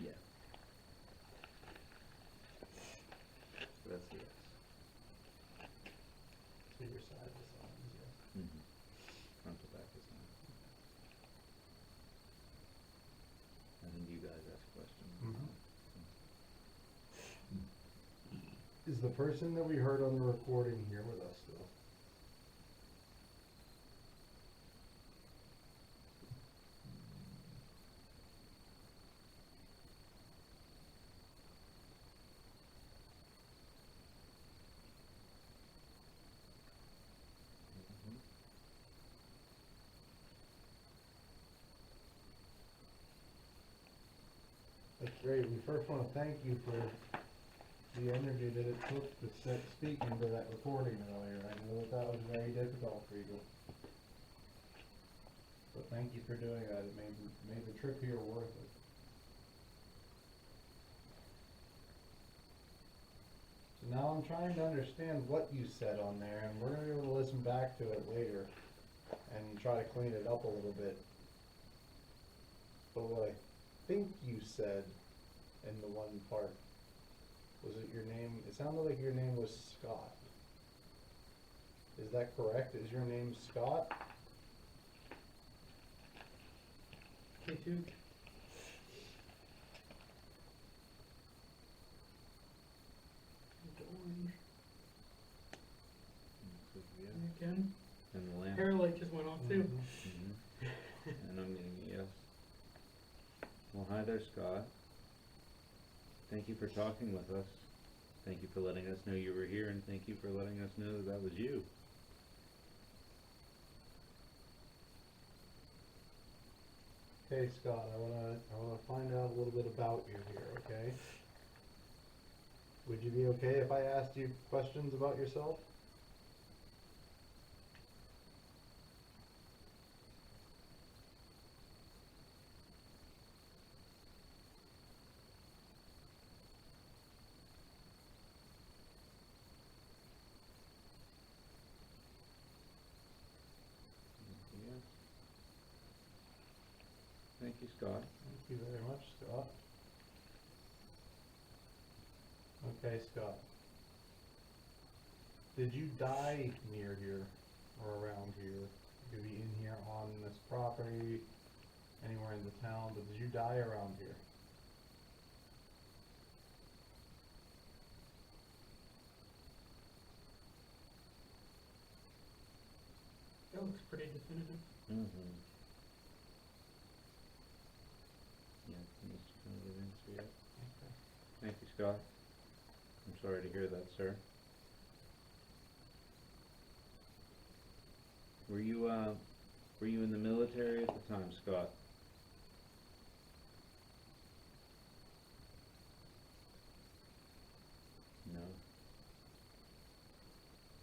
Yeah. So that's the yes. So your side of the sign is yes. Mm-hmm. Front to back is not. I think you guys ask questions. Mhm. Is the person that we heard on the recording here with us still? Mm-hmm. That's great. We first want to thank you for the energy that it took to speak into that recording earlier. I know that that was very difficult for you. So thank you for doing that. It made the trip here worth it. So now I'm trying to understand what you said on there, and we're going to be able to listen back to it later and try to clean it up a little bit. But what I think you said in the one part, was it your name? It sounded like your name was Scott. Is that correct? Is your name Scott? K2. Orange. So, yeah. Again. And the lamp. Hair light just went off too. Mm-hmm. And I'm getting a yes. Well, hi there, Scott. Thank you for talking with us. Thank you for letting us know you were here, and thank you for letting us know that that was you. Okay, Scott, I wanna find out a little bit about you here, okay? Would you be okay if I asked you questions about yourself? Yes. Thank you, Scott. Thank you very much, Scott. Okay, Scott. Did you die near here or around here? Could be in here on this property, anywhere in the town, but did you die around here? That looks pretty definitive. Mm-hmm. Yeah, that's kind of the answer, yeah. Okay. Thank you, Scott. I'm sorry to hear that, sir. Were you in the military at the time, Scott? No.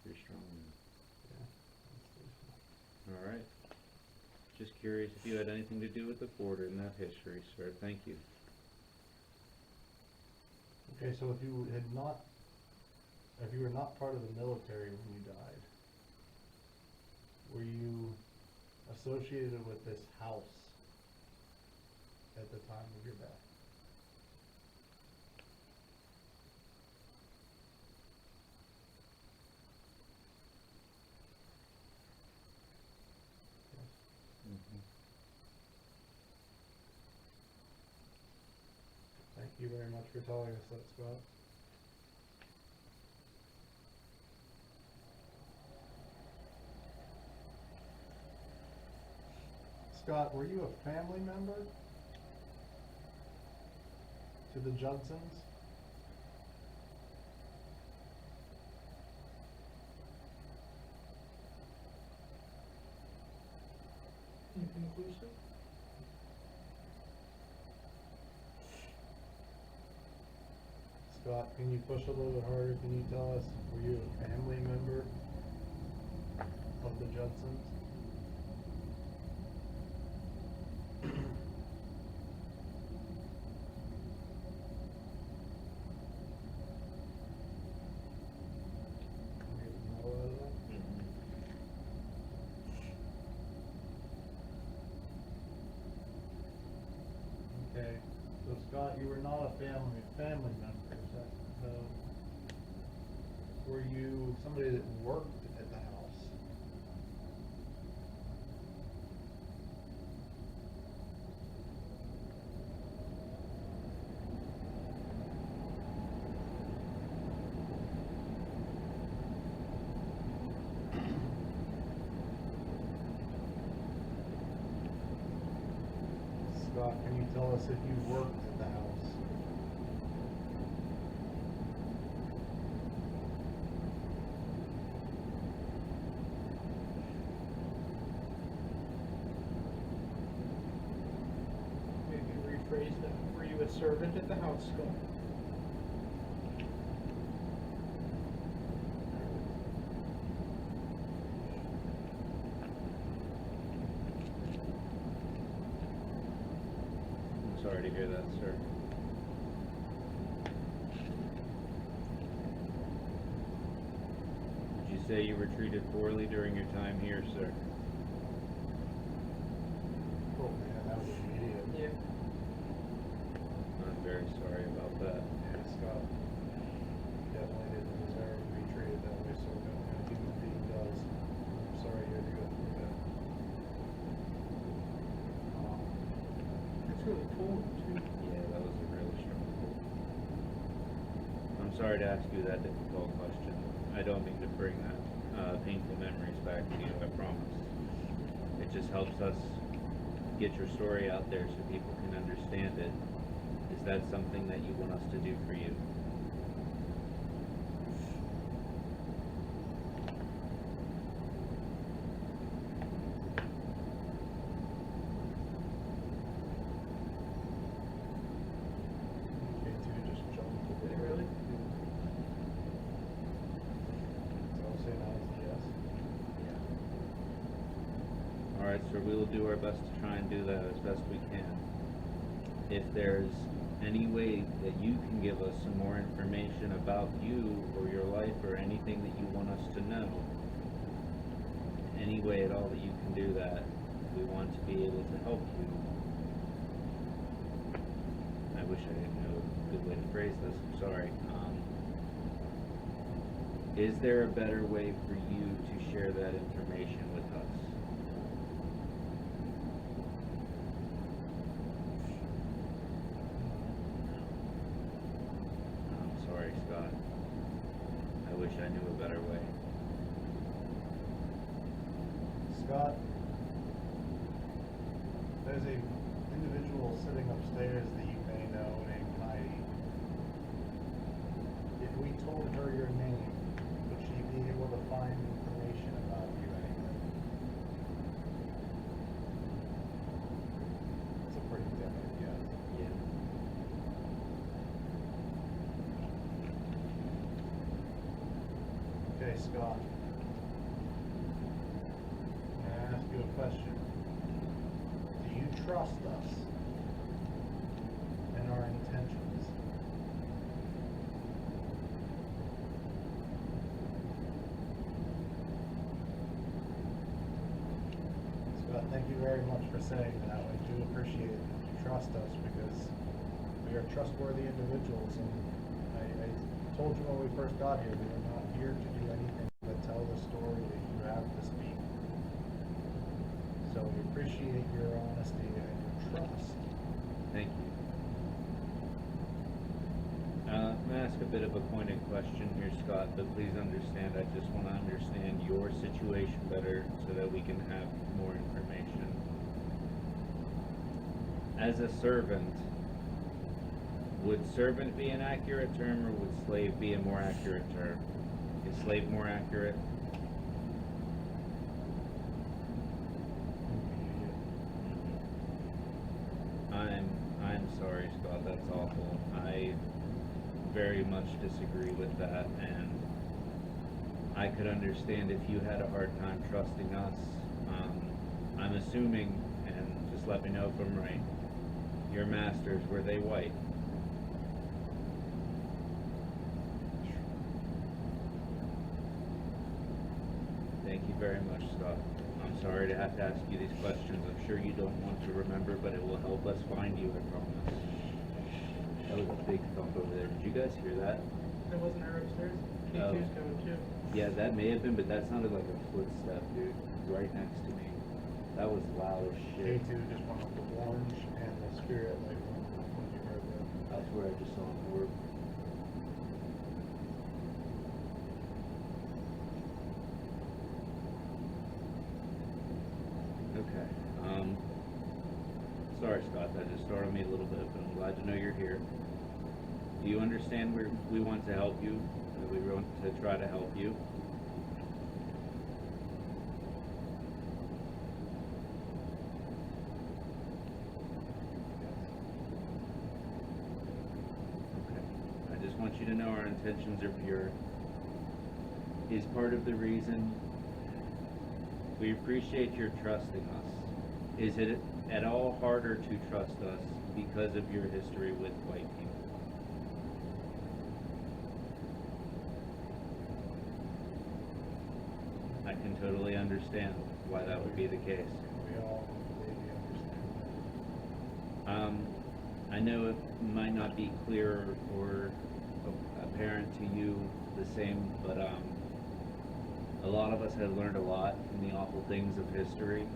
Pretty strong. Yeah. All right. Just curious if you had anything to do with the border in that history, sir. Thank you. Okay, so if you were not part of the military when you died, were you associated with this house at the time of your death? Yes. Mm-hmm. Thank you very much for telling us that, Scott. Scott, were you a family member to the Judsons? Inconclusive. Scott, can you push a little bit harder? Can you tell us, were you a family member of the Judsons? No, Mm-hmm. okay. So Scott, you were not a family member, is that, were you somebody that worked at the house? Scott, can you tell us if you worked at the house? Maybe rephrase that. Were you a servant at the house, Scott? I'm sorry to hear that, sir. Would you say you were treated poorly during your time here, sir? Oh man, that was immediate. Yeah. I'm very sorry about that. Yeah, Scott definitely didn't deserve to be treated that way, so no human being does. I'm sorry you had to go through that. It's really cold, too. Yeah, that was a really strong pull. I'm sorry to ask you that difficult question. I don't mean to bring that painful memories back to you, I promise. It just helps us get your story out there so people can understand it. Is that something that you want us to do for you? K2 just jumped to Did the it really? So I'll say that is a yes. Alright, sir, we will do our best to try and do that as best we can. If there's any way that you can give us some more information about you or your life or anything that you want us to know, any way at all that you can do that, we want to be able to help you. I wish I didn't know a good way to phrase this, I'm sorry. Is there a better way for you to share that information with us? I'm sorry, Scott. I wish I knew a better way. Scott, there's a individual sitting upstairs that you may know named Heidi. If we told her your name, would she be able to find information about you anywhere? It's a pretty definite yes. Yeah. Okay, Scott. May I ask you a question? Do you trust us and our intentions? Scott, thank you very much for saying that. I do appreciate that you trust us because we are trustworthy individuals, and I told you when we first got here, we are not here to do anything but tell the story that you have to speak. So we appreciate your honesty and your trust. Thank you. I'm going to ask a bit of a pointed question here, Scott, but please understand, I just want to understand your situation better so that we can have more information. As a servant, would servant be an accurate term or would slave be a more accurate term? Is slave more accurate? I'm sorry, Scott, that's awful. I very much disagree with that, and I could understand if you had a hard time trusting us. I'm assuming, and just let me know if I'm right, your masters, were they white? Thank you very much, Scott. I'm sorry to have to ask you these questions. I'm sure you don't want to remember, but it will help us find you, I promise. big thump over there. Did you guys hear that? That wasn't her upstairs. Oh. K2's coming too. Yeah, that may have been, but that sounded like a footstep, dude, right next to me. That was loud as shit. K2 just went up the orange and the spirit light when you heard that. I swear I just saw an orb. Okay. Sorry, Scott, that just startled me a little bit, but I'm glad to know you're here. Do you understand we want to help you? That we want to try to help you? Okay. I just want you to know our intentions are pure. Is part of the reason we appreciate your trusting us. Is it at all harder to trust us because of your history with white people? I can totally understand why that would be the case. We all completely understand that. I know it might not be clear or apparent to you the same, but a lot of us have learned a lot from the awful things of history.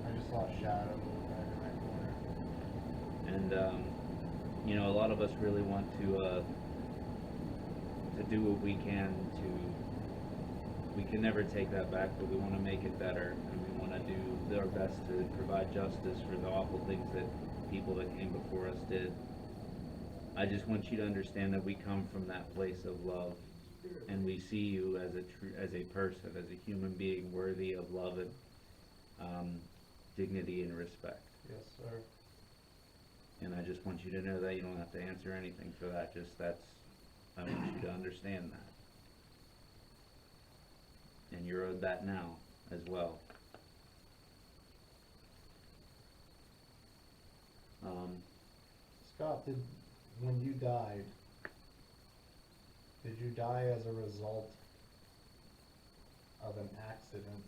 I just saw a shadow move back in that corner. And you know, a lot of us really want to do what we can we can never take that back, but we want to make it better, and we want to do our best to provide justice for the awful things that people that came before us did. I just want you to understand that we come from that place of love, and we see you as a person, as a human being worthy of love and dignity and respect. Yes, sir. And I just want you to know that you don't have to answer anything for that. I want you to understand that. And you're owed that now as well. Scott, when you died, did you die as a result of an accident?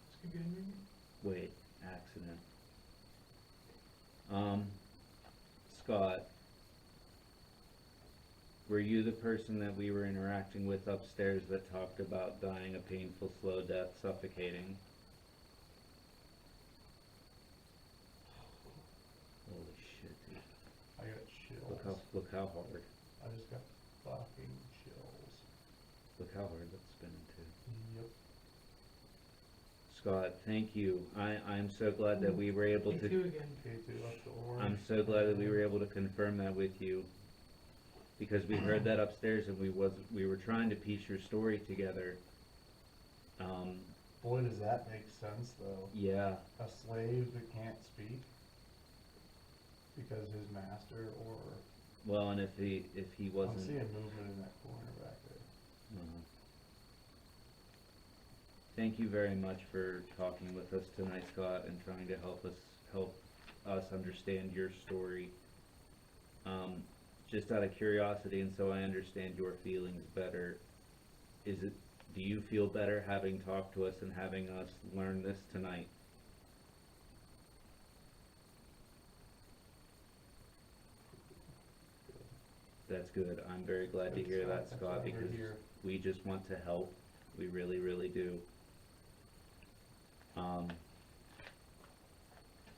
This could be in ring. Wait, accident. Scott, were you the person that we were interacting with upstairs that talked about dying a painful, slow death, suffocating? Holy shit, dude. I got chills. Look how hard. I just got fucking chills. Look how hard that's spinning too. Yep. Scott, thank you. I'm so glad that we were able K2 to. again. K2 up the orange. I'm so glad that we were able to confirm that with you, because we heard that upstairs and we were trying to piece your story together. Boy, does that make sense, though. Yeah, A slave that can't speak because his master, or well, and if he I'm wasn't, seeing movement in that corner back there. Thank you very much for talking with us tonight, Scott, and trying to help us understand your story. Just out of curiosity, and so I understand your feelings better, do you feel better having talked to us and having us learn this tonight? That's good. I'm very glad to Good, hear Scott. that, That's Scott, why we're because here. we just want to help. We really, really do. Oh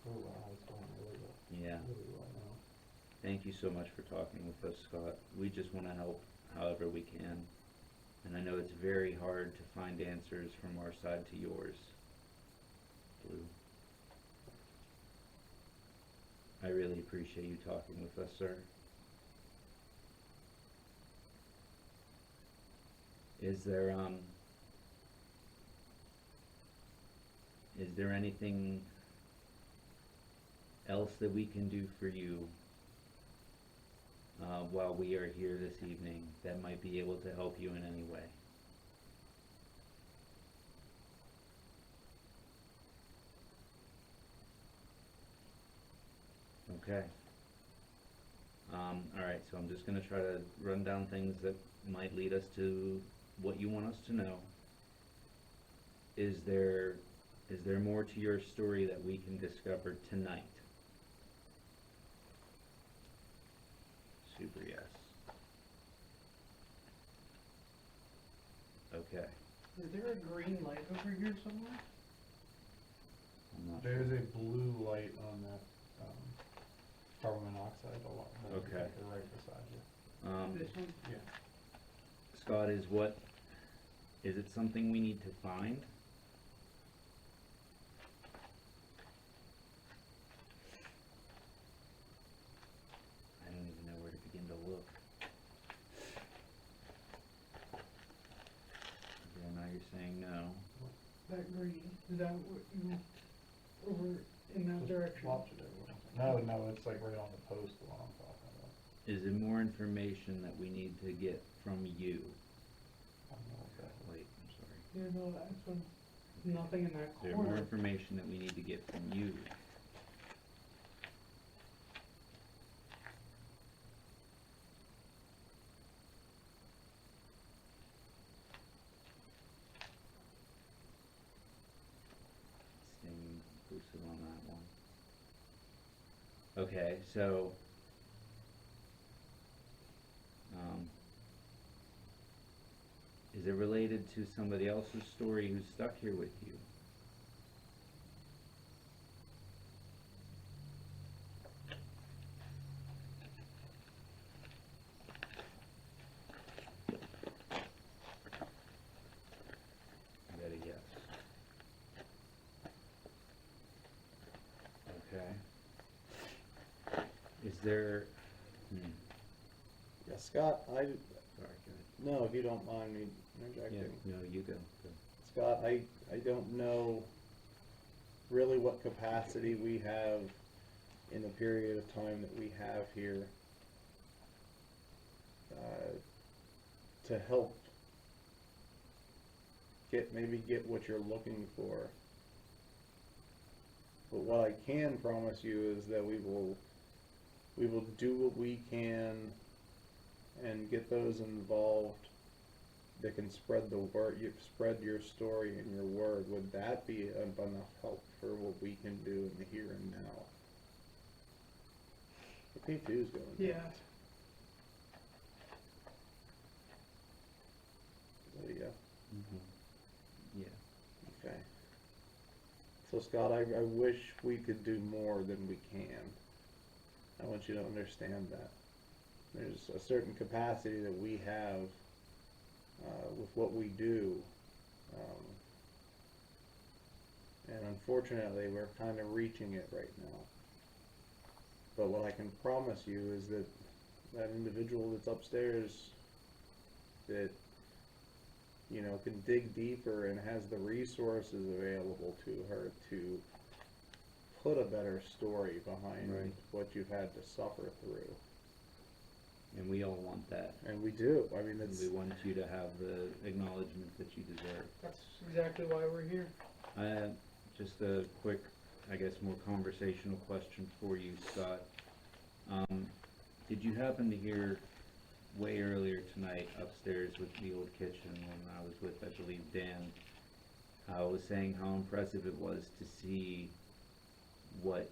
wow, it's going really well. Yeah. Really well now. Thank you so much for talking with us, Scott. We just want to help however we can. And I know it's very hard to find answers from our side to yours, Blue. I really appreciate you talking with us, sir. Is there anything else that we can do for you while we are here this evening that might be able to help you in any way? Okay. Alright, so I'm just gonna try to run down things that might lead us to what you want us to know. Is there more to your story that we can discover tonight? Super yes. Okay, Is there a green light over here somewhere? I'm not sure. There's a blue light on that, carbon monoxide alarm. Okay. Right beside you. This one? Yeah. Scott, is it something we need to find? I don't even know where to begin to look. Yeah, now you're saying no. That green, is that what you, over in that Just direction? watch it every once in a while. No, it's like right on the post, the one I'm talking about. Is there more information that we need to get from you? I don't know what that was. Wait, I'm sorry. Yeah, no, that's one, nothing in that Is there more corner. information that we need to get from you? Staying inclusive on that one. Okay, so, is it related to somebody else's story who's stuck here with you? I got a yes. Okay. Is there, Yeah, Scott, sorry, go ahead. no, if you don't mind me interjecting. Yeah, no, you go. Scott, I don't know really what capacity we have in the period of time that we have here to help get what you're looking for. But what I can promise you is that we will do what we can and get those involved that can spread the word, spread your story and your word. Would that be enough help for what we can do in the here and now? The P2 is going down. Yeah, So, yeah. Mm-hmm. Yeah. Okay. So Scott, I wish we could do more than we can. I want you to understand that. There's a certain capacity that we have with what we do. And unfortunately, we're kind of reaching it right now. But what I can promise you is that that individual that's upstairs that, you know, can dig deeper and has the resources available to her to put a better story behind Right. what you've had to suffer through. And we all want that. And we do. I mean, And it's, we want you to have the acknowledgement that you deserve. that's exactly why we're here. Just a quick, I guess, more conversational question for you, Scott. Did you happen to hear way earlier tonight upstairs with the old kitchen when I was with, I believe, Dan, I was saying how impressive it was to see what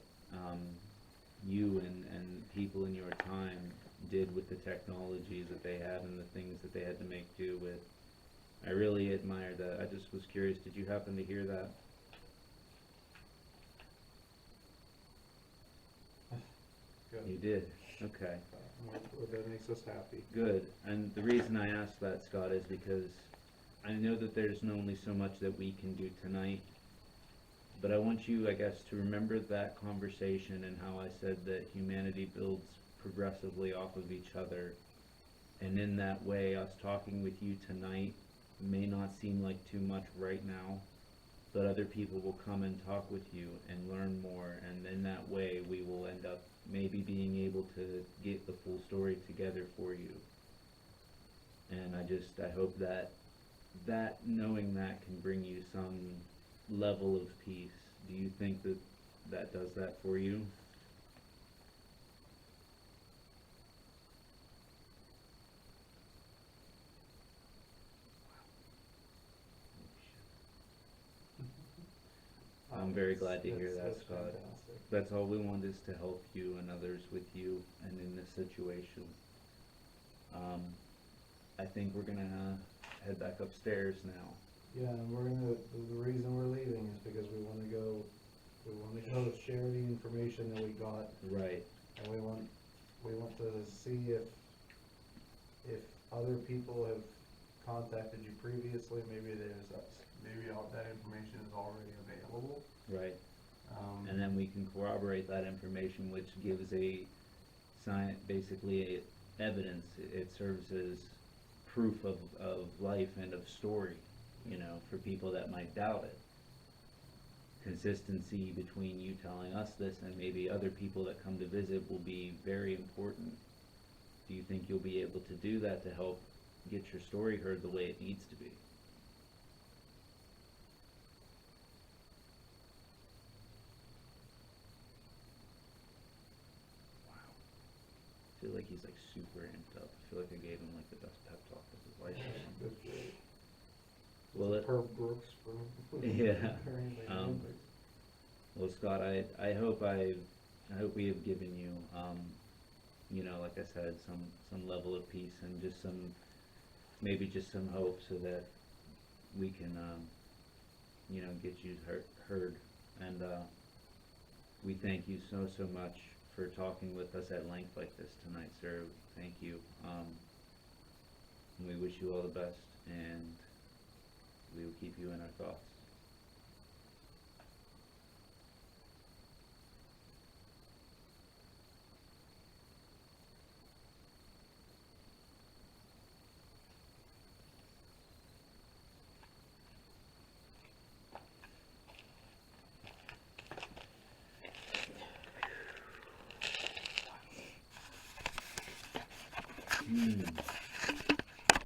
you and people in your time did with the technologies that they had and the things that they had to make do with. I really admired that. I just was curious, did you happen to hear that? good. You did? Okay. That makes us happy. Good. And the reason I asked that, Scott, is because I know that there's only so much that we can do tonight, but I want you, I guess, to remember that conversation and how I said that humanity builds progressively off of each other. And in that way, us talking with you tonight may not seem like too much right now, but other people will come and talk with you and learn more, and in that way we will end up maybe being able to get the full story together for you. And I hope that knowing that can bring you some level of peace. Do you think that does that for you? I'm very glad to hear that, That's Scott. fantastic. That's all we want is to help you and others with you and in this situation. I think we're gonna head back upstairs now. Yeah, and the reason we're leaving is because we wanna go share the information that we got, Right. and we want to see if other people have contacted you previously, maybe all that information is already available. Right. And then we can corroborate that information, which gives basically evidence. It serves as proof of life and of story, for people that might doubt it. Consistency between you telling us this and maybe other people that come to visit will be very important. Do you think you'll be able to do that to help get your story heard the way it needs to be? Wow. I feel like he's like super amped up. I feel like I gave him like the best pep talk of his life or something. Well, Herb Brooks from. Yeah. Anything Um, Olympics. Well, Scott, I hope we have given you, like I said, some level of peace and just maybe just some hope so that we can, get you heard. And we thank you so much for talking with us at length like this tonight, sir. Thank you. And we wish you all the best, and we will keep you in our thoughts.